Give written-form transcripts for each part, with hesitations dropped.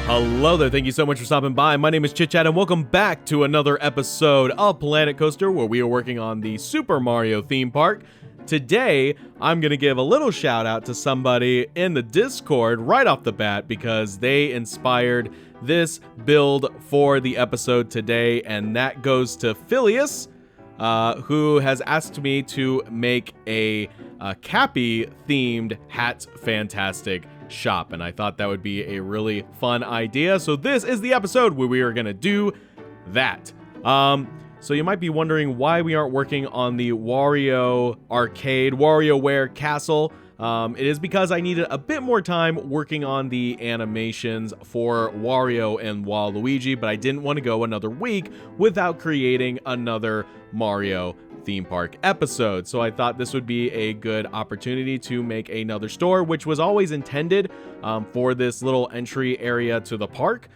Hello there, thank you so much for stopping by. My name is ChitChad and welcome back to another episode of Planet Coaster where we are working on the Super Mario theme park. Today, I'm going to give a little shout out to somebody in the Discord right off the bat because they inspired this build for the episode today, and that goes to Phileas, who has asked me to make a Cappy themed Hat Fantastic shop, and I thought that would be a really fun idea. So this is the episode where we are gonna do that. So you might be wondering why we aren't working on the Wario arcade, WarioWare Castle. It is because I needed a bit more time working on the animations for Wario and Waluigi, but I didn't want to go another week without creating another Mario theme park episode. So I thought this would be a good opportunity to make another store, which was always intended for this little entry area to the park.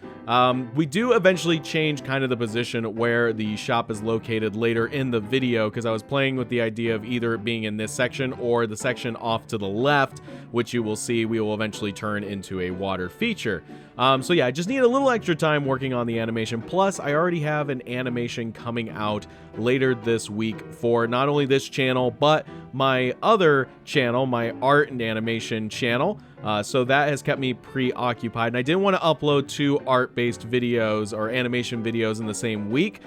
We do eventually change kind of the position where the shop is located later in the video, because I was playing with the idea of either it being in this section or the section off to the left, which you will see we will eventually turn into a water feature. So yeah, I just need a little extra time working on the animation. Plus, I already have an animation coming out later this week for not only this channel, but my other channel, my art and animation channel. So that has kept me preoccupied, and I didn't want to upload two art-based videos or animation videos in the same week.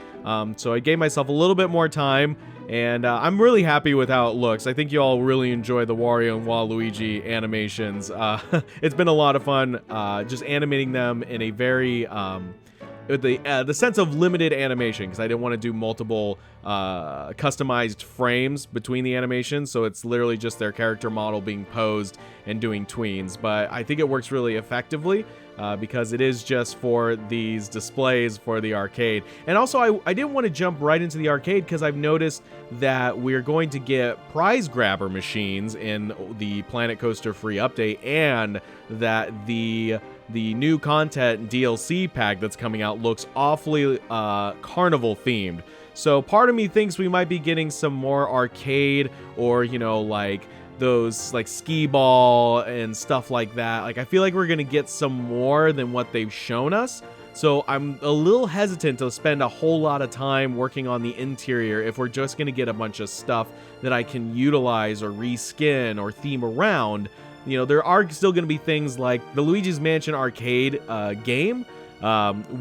So I gave myself a little bit more time, and I'm really happy with how it looks. I think you all really enjoy the Wario and Waluigi animations. It's been a lot of fun just animating them in a very with the sense of limited animation, because I didn't want to do multiple customized frames between the animations, so it's literally just their character model being posed and doing tweens. But I think it works really effectively because it is just for these displays for the arcade. And also I didn't want to jump right into the arcade because I've noticed that we're going to get prize grabber machines in the Planet Coaster free update, and that the new content DLC pack that's coming out looks awfully carnival themed. So part of me thinks we might be getting some more arcade, or you know, like those like skee ball and stuff like that. Like I feel like we're gonna get some more than what they've shown us. So I'm a little hesitant to spend a whole lot of time working on the interior if we're just gonna get a bunch of stuff that I can utilize or reskin or theme around. You know, there are still going to be things like the Luigi's Mansion arcade game,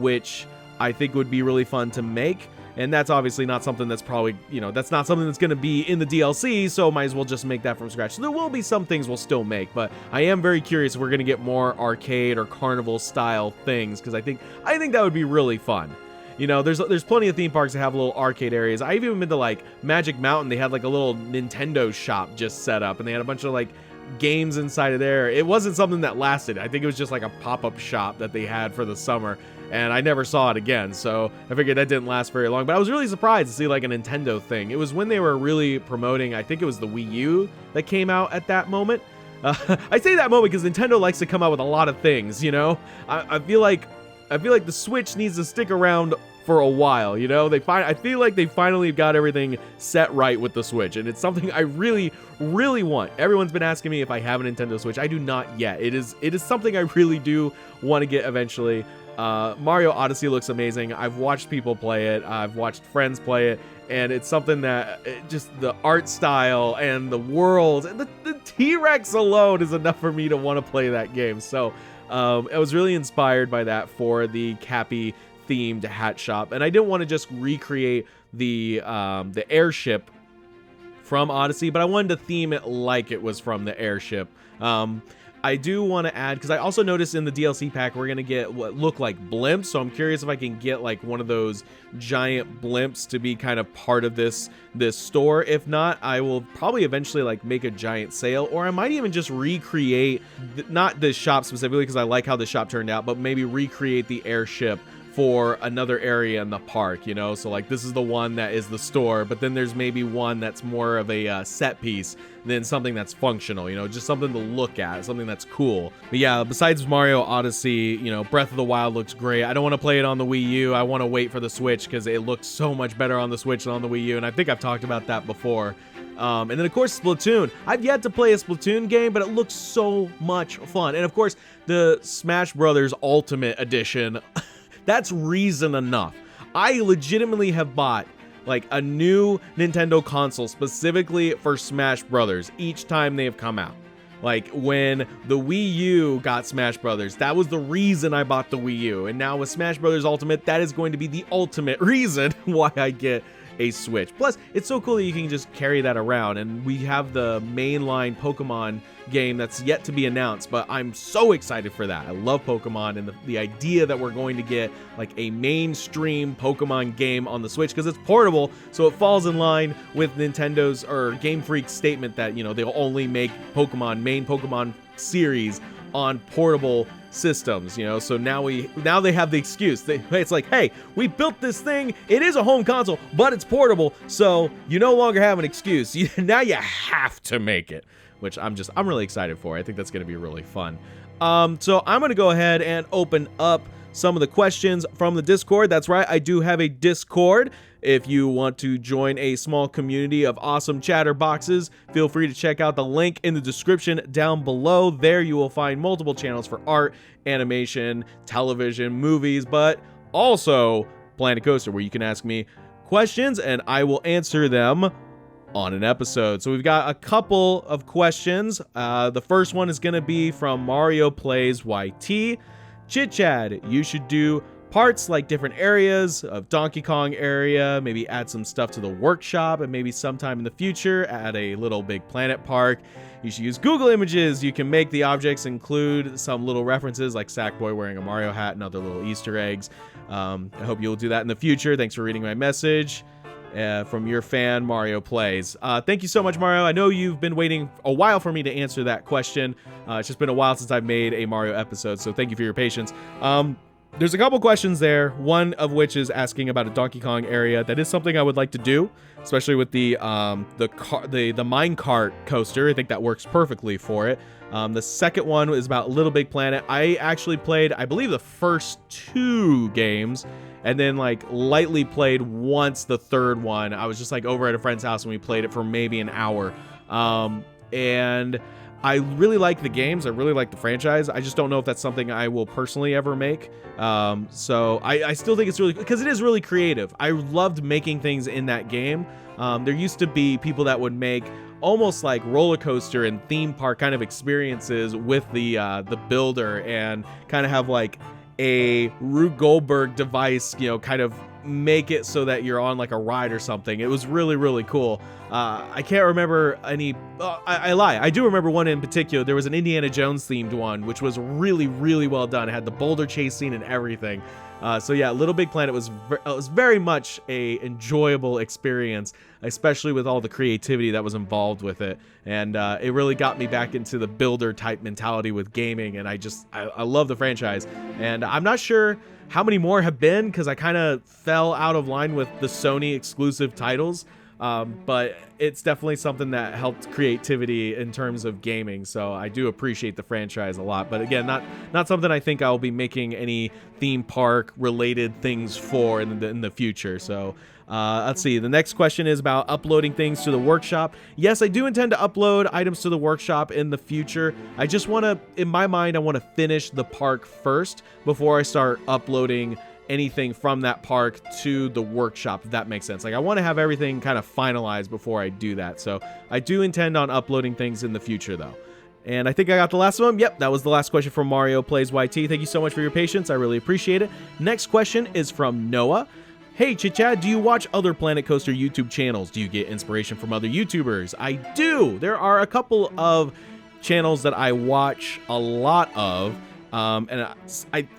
which I think would be really fun to make. And that's obviously not something that's probably, you know, that's not something that's going to be in the DLC, so might as well just make that from scratch. So there will be some things we'll still make, but I am very curious if we're going to get more arcade or carnival style things, because I think that would be really fun. You know, there's plenty of theme parks that have little arcade areas. I've even been to like Magic Mountain. They had like a little Nintendo shop just set up, and they had a bunch of like games inside of there. It wasn't something that lasted. I think it was just like a pop-up shop that they had for the summer, and I never saw it again, so I figured that didn't last very long. But I was really surprised to see like a Nintendo thing. It was when they were really promoting, I think it was the Wii U that came out at that moment. I say that moment because Nintendo likes to come out with a lot of things, you know? I feel like the Switch needs to stick around for a while, you know? I feel like they finally got everything set right with the Switch, and it's something I really, really want. Everyone's been asking me if I have a Nintendo Switch. I do not yet. It is something I really do want to get eventually. Mario Odyssey looks amazing. I've watched people play it. I've watched friends play it, and it's something that just the art style and the world and the T-Rex alone is enough for me to want to play that game. So I was really inspired by that for the Cappy themed hat shop, and I didn't want to just recreate the airship from Odyssey, but I wanted to theme it like it was from the airship. I do want to add, because I also noticed in the DLC pack we're gonna get what look like blimps, so I'm curious if I can get like one of those giant blimps to be kind of part of this store. If not, I will probably eventually like make a giant sail, or I might even just recreate not this shop specifically because I like how the shop turned out, but maybe recreate the airship for another area in the park, you know? So like this is the one that is the store, but then there's maybe one that's more of a set piece than something that's functional, you know, just something to look at, something that's cool. But yeah, besides Mario Odyssey, you know, Breath of the Wild looks great. I don't want to play it on the Wii U. I want to wait for the Switch because it looks so much better on the Switch than on the Wii U, and I think I've talked about that before. And then, of course, Splatoon. I've yet to play a Splatoon game, but it looks so much fun. And, of course, the Smash Brothers Ultimate Edition. That's reason enough. I legitimately have bought like a new Nintendo console specifically for Smash Brothers each time they have come out. Like when the Wii U got Smash Brothers, that was the reason I bought the Wii U. And now with Smash Brothers Ultimate, that is going to be the ultimate reason why I get a Switch. Plus, it's so cool that you can just carry that around. And we have the mainline Pokemon game that's yet to be announced, but I'm so excited for that. I love Pokemon, and the idea that we're going to get like a mainstream Pokemon game on the Switch because it's portable, so it falls in line with Nintendo's or Game Freak's statement that, you know, they'll only make main Pokemon series on portable systems, you know. So now they have the excuse. It's like, hey, we built this thing. It is a home console, but it's portable, so you no longer have an excuse. Now you have to make it, which I'm really excited for. I think that's going to be really fun. So I'm going to go ahead and open up some of the questions from the Discord. That's right, I do have a Discord. If you want to join a small community of awesome chatterboxes, feel free to check out the link in the description down below. There you will find multiple channels for art, animation, television, movies, but also Planet Coaster, where you can ask me questions and I will answer them on an episode. So we've got a couple of questions. The first one is going to be from Mario Plays YT. ChitChad, you should do parts like different areas of Donkey Kong area, maybe add some stuff to the workshop, and maybe sometime in the future add a Little Big Planet park. You should use Google Images. You can make the objects include some little references like Sackboy wearing a Mario hat and other little Easter eggs. I hope you'll do that in the future. Thanks for reading my message. From your fan, Mario Plays. Thank you so much, Mario. I know you've been waiting a while for me to answer that question. It's just been a while since I've made a Mario episode, so thank you for your patience. There's a couple questions there, one of which is asking about a Donkey Kong area. That is something I would like to do, especially with the minecart coaster. I think that works perfectly for it. The second one is about Little Big Planet. I actually played, I believe, the first 2 games, and then like lightly played once the third one. I was just like over at a friend's house and we played it for maybe an hour. And I really like the games. I really like the franchise. I just don't know if that's something I will personally ever make. So I still think it's really, because it is really creative. I loved making things in that game. There used to be people that would make almost like roller coaster and theme park kind of experiences with the builder, and kind of have like a Rube Goldberg device, you know, kind of make it so that you're on like a ride or something. It was really, really cool. I can't remember any. I lie. I do remember one in particular. There was an Indiana Jones themed one, which was really, really well done. It had the boulder chase scene and everything. So yeah, Little Big Planet was very much a enjoyable experience, especially with all the creativity that was involved with it. And it really got me back into the builder type mentality with gaming. And I love the franchise. And I'm not sure how many more have been, because I kind of fell out of line with the Sony exclusive titles. But it's definitely something that helped creativity in terms of gaming, so I do appreciate the franchise a lot. But again, not something I think I'll be making any theme park related things for in the future. So let's see. The next question is about uploading things to the workshop. Yes, I do intend to upload items to the workshop in the future. I just want to, in my mind, I want to finish the park first before I start uploading anything from that park to the workshop, if that makes sense. Like, I want to have everything kind of finalized before I do that. So I do intend on uploading things in the future, though. And I think I got the last one. Yep, that was the last question from Mario Plays YT. Thank you so much for your patience. I really appreciate it. Next question is from Noah. Hey, ChitChad, do you watch other Planet Coaster YouTube channels? Do you get inspiration from other YouTubers? I do. There are a couple of channels that I watch a lot of.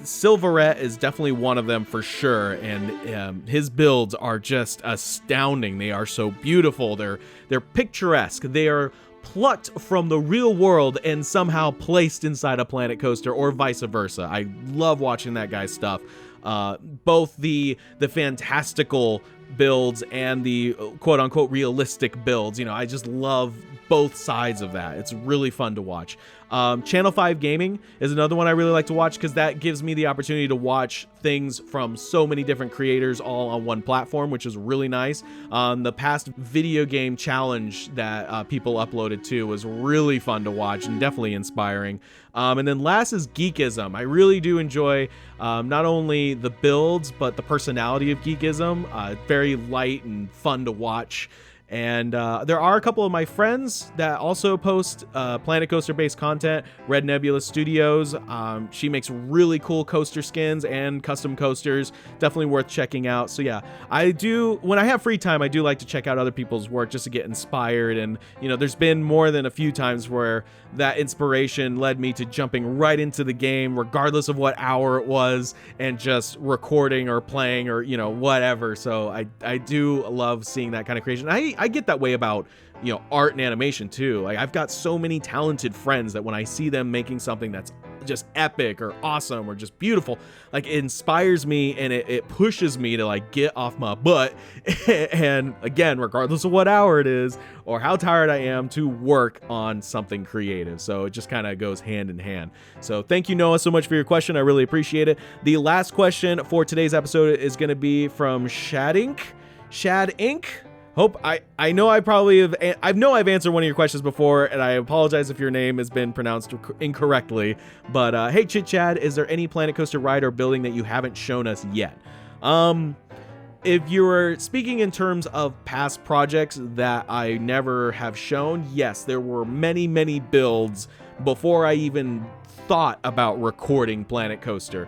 Silverette is definitely one of them for sure, and his builds are just astounding. They are so beautiful. They're picturesque. They are plucked from the real world and somehow placed inside a Planet Coaster, or vice versa. I love watching that guy's stuff. Both the fantastical builds and the quote unquote realistic builds. You know, I just love both sides of that. It's really fun to watch. Channel 5 Gaming is another one I really like to watch because that gives me the opportunity to watch things from so many different creators all on one platform, which is really nice. The past video game challenge that people uploaded to was really fun to watch and definitely inspiring. And then last is Geekism. I really do enjoy not only the builds, but the personality of Geekism. Very light and fun to watch. And there are a couple of my friends that also post Planet Coaster based content. Red Nebula Studios, she makes really cool coaster skins and custom coasters, definitely worth checking out. So yeah, I do, when I have free time, I do like to check out other people's work just to get inspired. And you know, there's been more than a few times where that inspiration led me to jumping right into the game regardless of what hour it was and just recording or playing or, you know, whatever. So I do love seeing that kind of creation. I get that way about, you know, art and animation too. Like, I've got so many talented friends that when I see them making something that's just epic or awesome or just beautiful, like, it inspires me and it pushes me to like get off my butt and again, regardless of what hour it is or how tired I am, to work on something creative. So it just kind of goes hand in hand. So thank you, Noah, so much for your question. I really appreciate it. The last question for today's episode is going to be from Shad Inc. Hope I know I've answered one of your questions before, and I apologize if your name has been pronounced incorrectly. But hey, ChitChad, is there any Planet Coaster ride or building that you haven't shown us yet? If you were speaking in terms of past projects that I never have shown, yes, there were many builds before I even thought about recording Planet Coaster.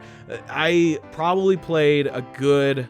I probably played a good,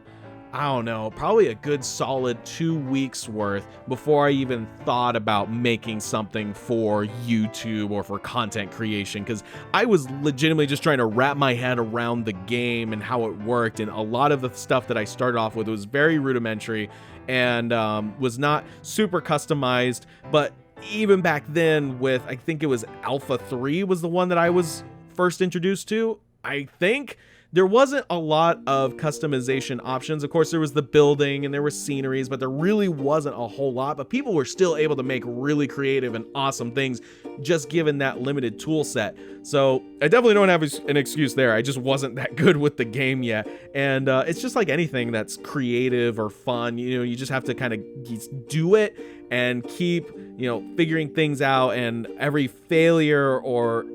probably a good solid 2 weeks worth before I even thought about making something for YouTube or for content creation, because I was legitimately just trying to wrap my head around the game and how it worked. And a lot of the stuff that I started off with was very rudimentary and was not super customized. But even back then with, I think it was Alpha 3 was the one that I was first introduced to, I think. There wasn't a lot of customization options. Of course, there was the building and there were sceneries, but there really wasn't a whole lot. But people were still able to make really creative and awesome things just given that limited tool set. So I definitely don't have an excuse there. I just wasn't that good with the game yet. And it's just like anything that's creative or fun. You know, you just have to kind of do it and keep, you know, figuring things out. And every failure, or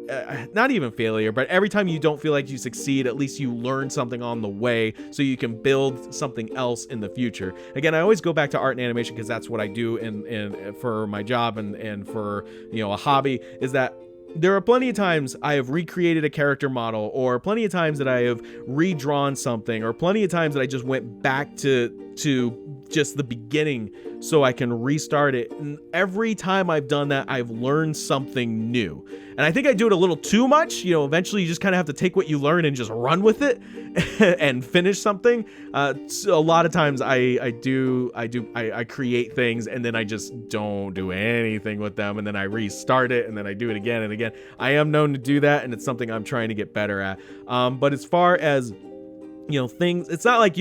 not even failure, but every time you don't feel like you succeed, at least you learn something on the way so you can build something else in the future. Again, I always go back to art and animation because that's what I do in for my job and for, you know, a hobby, is that there are plenty of times I have recreated a character model, or plenty of times that I have redrawn something, or plenty of times that I just went back to just the beginning so I can restart it. And every time I've done that, I've learned something new. And I think I do it a little too much. You know, eventually you just kind of have to take what you learn and just run with it and finish something. So a lot of times I create things and then I just don't do anything with them, and then I restart it and then I do it again and again. I am known to do that, and it's something I'm trying to get better at. But as far as, you know, things, it's not like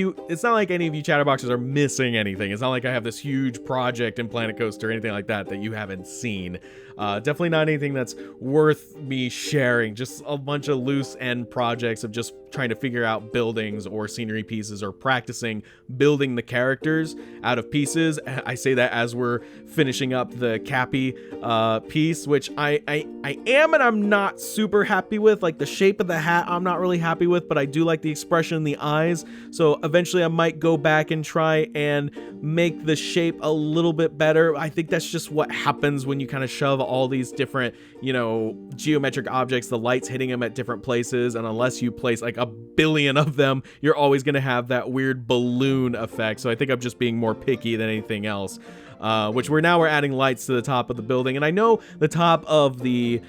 any of you chatterboxes are missing anything. It's not like I have this huge project in Planet Coaster or anything like that you haven't seen. Definitely not anything that's worth me sharing. Just a bunch of loose end projects of just trying to figure out buildings or scenery pieces, or practicing building the characters out of pieces. I say that as we're finishing up the Cappy piece, which I am and I'm not super happy with. Like, the shape of the hat I'm not really happy with, but I do like the expression in the eyes. So eventually I might go back and try and make the shape a little bit better. I think that's just what happens when you kind of shove all these different, you know, geometric objects, the light's hitting them at different places, and unless you place like a billion of them, you're always going to have that weird balloon effect. So I think I'm just being more picky than anything else. Which we're adding lights to the top of the building. And I know the top of the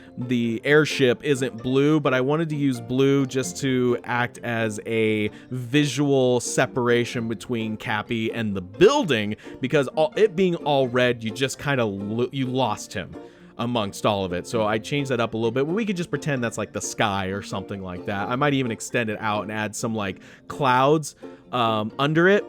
airship isn't blue, but I wanted to use blue just to act as a visual separation between Cappy and the building, because it being all red, you just kind of you lost him amongst all of it. So I changed that up a little bit, but we could just pretend that's like the sky or something like that. I might even extend it out and add some like clouds under it.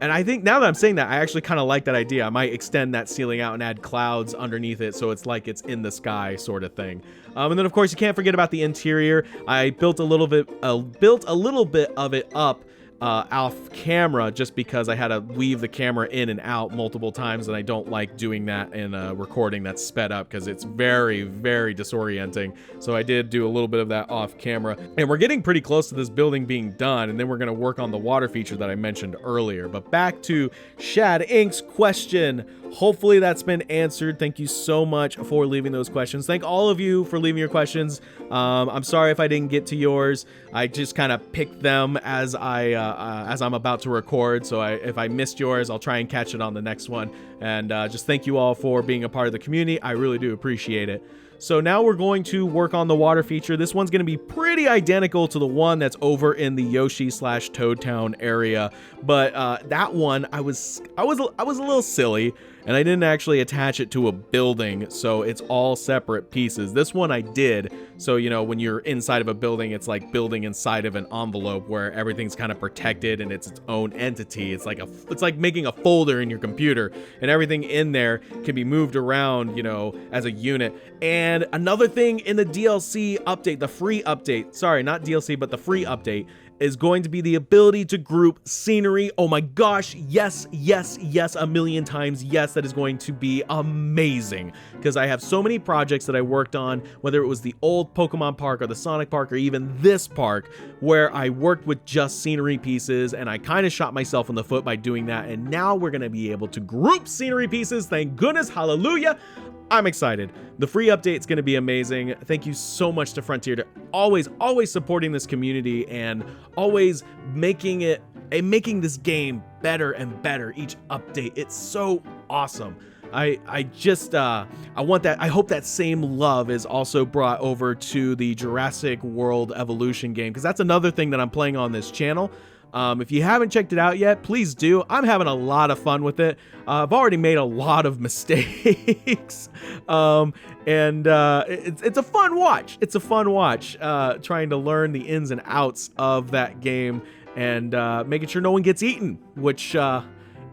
And I think now that I'm saying that, I actually kind of like that idea. I might extend that ceiling out and add clouds underneath it so it's like it's in the sky sort of thing. And then of course you can't forget about the interior. I built a little bit of it up off camera just because I had to weave the camera in and out multiple times, and I don't like doing that in a recording that's sped up because it's very, very disorienting. So I did do a little bit of that off camera, and we're getting pretty close to this building being done, and then we're going to work on the water feature that I mentioned earlier. But back to Shad Inc.'s question. Hopefully that's been answered. Thank you so much for leaving those questions. Thank all of you for leaving your questions. I'm sorry if I didn't get to yours. I just kind of picked them as I'm about to record. So if I missed yours, I'll try and catch it on the next one. And just thank you all for being a part of the community. I really do appreciate it. So now we're going to work on the water feature. This one's going to be pretty identical to the one that's over in the Yoshi/Toad Town area, but that one I was a little silly, and I didn't actually attach it to a building, so it's all separate pieces. This one I did, so you know when you're inside of a building, it's like building inside of an envelope where everything's kind of protected and it's its own entity. It's like making a folder in your computer, and everything in there can be moved around, you know, as a unit. And another thing in the DLC update, the free update, sorry, not DLC, but the free update, is going to be the ability to group scenery. Oh my gosh, yes, yes, yes, a million times yes, that is going to be amazing, because I have so many projects that I worked on, whether it was the old Pokemon Park or the Sonic Park or even this park, where I worked with just scenery pieces, and I kind of shot myself in the foot by doing that, and now we're going to be able to group scenery pieces. Thank goodness, hallelujah. I'm excited. The free update's going to be amazing. Thank you so much to Frontier to always supporting this community and always making this game better and better each update. It's so awesome. I want that. I hope that same love is also brought over to the Jurassic World Evolution game, because that's another thing that I'm playing on this channel. If you haven't checked it out yet, please do. I'm having a lot of fun with it. I've already made a lot of mistakes. It's a fun watch. It's a fun watch, trying to learn the ins and outs of that game and making sure no one gets eaten, which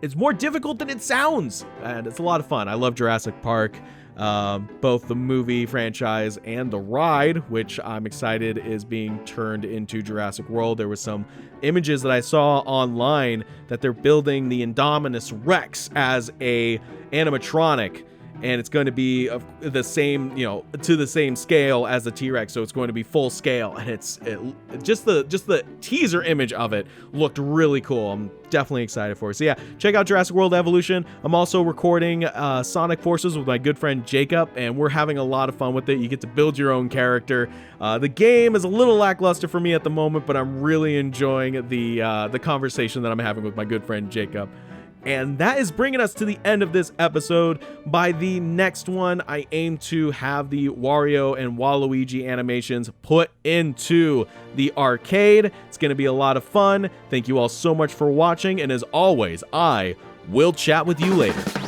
is more difficult than it sounds. And it's a lot of fun. I love Jurassic Park. Both the movie franchise and the ride, which I'm excited is being turned into Jurassic World. There was some images that I saw online that they're building the Indominus Rex as a animatronic, and it's going to be the same, you know, to the same scale as the T-Rex, so it's going to be full scale, and just the teaser image of it looked really cool. I'm definitely excited for it. So yeah, check out Jurassic World Evolution. I'm also recording Sonic Forces with my good friend Jacob, and we're having a lot of fun with it. You get to build your own character. The game is a little lackluster for me at the moment, but I'm really enjoying the conversation that I'm having with my good friend Jacob. And that is bringing us to the end of this episode. By the next one, I aim to have the Wario and Waluigi animations put into the arcade. It's going to be a lot of fun. Thank you all so much for watching, and as always, I will chat with you later.